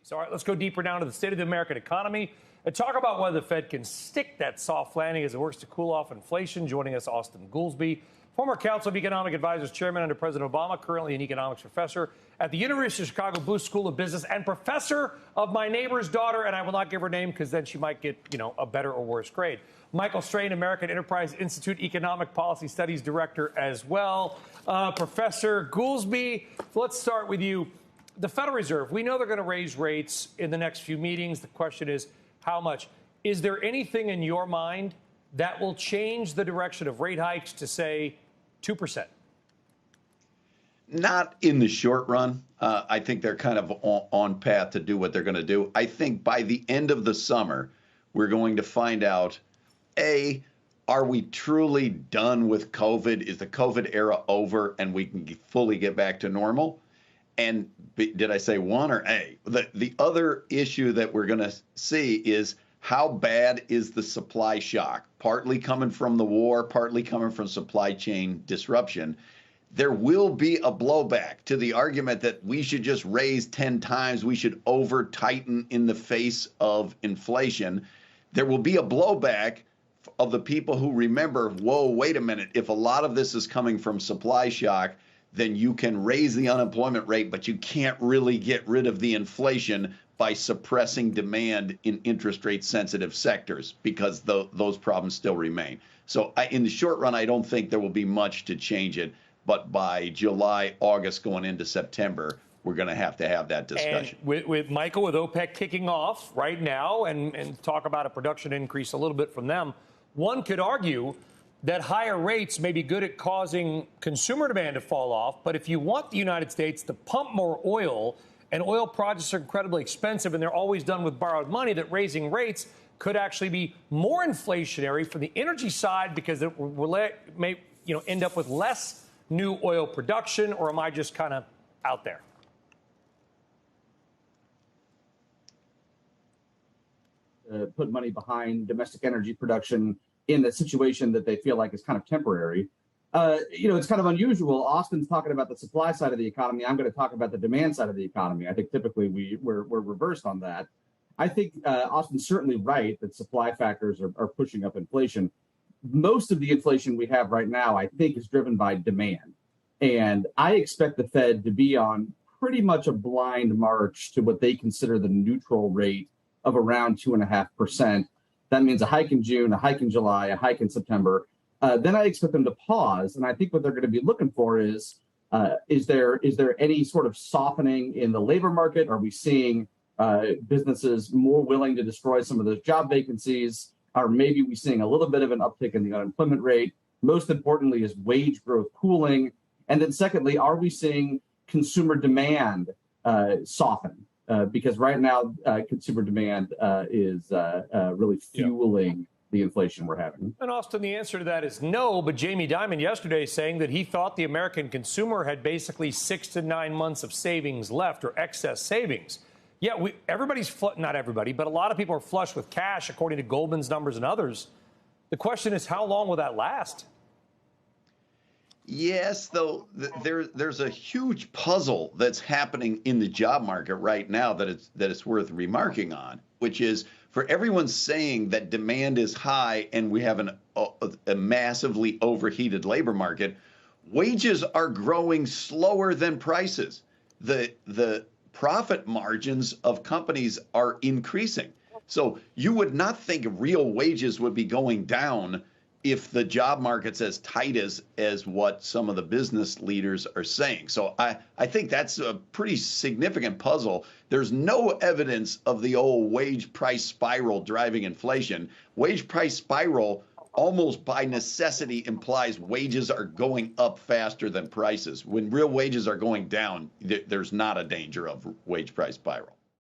So, all right, let's go deeper down to the state of the American economy and talk about whether the Fed can stick that soft landing as it works to cool off inflation. Joining us, Austan Goolebee, former Council of Economic Advisors chairman under President Obama, currently an economics professor at the University of Chicago Booth School of Business and professor of my neighbor's daughter, and I will not give her name because then she might get, a better or worse grade. Michael Strain, American Enterprise Institute Economic Policy Studies Director as well. Professor Goolebee, let's start with you. The Federal Reserve, we know they're going to raise rates in the next few meetings. The question is, how much? Is there anything in your mind that will change the direction of rate hikes to, say, 2%? Not in the short run. I think they're kind of on path to do what they're going to do. I think by the end of the summer, we're going to find out, A, are we truly done with COVID? Is the COVID era over and we can fully get back to normal? And did I say one or A? The other issue that we're going to see is how bad is the supply shock, partly coming from the war, partly coming from supply chain disruption. There will be a blowback to the argument that we should just raise 10 times, we should over tighten in the face of inflation. There will be a blowback of the people who remember, whoa, wait a minute, if a lot of this is coming from supply shock, then you can raise the unemployment rate, but you can't really get rid of the inflation by suppressing demand in interest rate sensitive sectors because those problems still remain. So in the short run, I don't think there will be much to change it. But by July, August, going into September, we're going to have that discussion. And with Michael, with OPEC kicking off right now and talk about a production increase a little bit from them, one could argue that higher rates may be good at causing consumer demand to fall off. But if you want the United States to pump more oil, and oil projects are incredibly expensive and they're always done with borrowed money, that raising rates could actually be more inflationary for the energy side because it may end up with less new oil production. Or am I just kind of out there? Put money behind domestic energy production in the situation that they feel like is kind of temporary. It's kind of unusual. Austin's talking about the supply side of the economy. I'm going to talk about the demand side of the economy. I think typically we're reversed on that. I think Austin's certainly right that supply factors are pushing up inflation. Most of the inflation we have right now, I think, is driven by demand. And I expect the Fed to be on pretty much a blind march to what they consider the neutral rate of around 2.5%. That means a hike in June, a hike in July, a hike in September. Then I expect them to pause. And I think what they're going to be looking for is there any sort of softening in the labor market? Are we seeing businesses more willing to destroy some of those job vacancies? Or maybe we're seeing a little bit of an uptick in the unemployment rate? Most importantly, is wage growth cooling? And then secondly, are we seeing consumer demand soften? Because right now, consumer demand is really fueling the inflation we're having. And Austin, the answer to that is no. But Jamie Dimon yesterday saying that he thought the American consumer had basically 6 to 9 months of savings left or excess savings. Yeah, everybody's not everybody, but a lot of people are flush with cash, according to Goldman's numbers and others. The question is, how long will that last? Yes, though there's a huge puzzle that's happening in the job market right now that it's worth remarking on, which is for everyone saying that demand is high and we have a massively overheated labor market, wages are growing slower than prices. The profit margins of companies are increasing. So you would not think real wages would be going down if the job market's as tight as what some of the business leaders are saying. So I think that's a pretty significant puzzle. There's no evidence of the old wage price spiral driving inflation. Wage price spiral almost by necessity implies wages are going up faster than prices. When real wages are going down, there's not a danger of wage price spiral.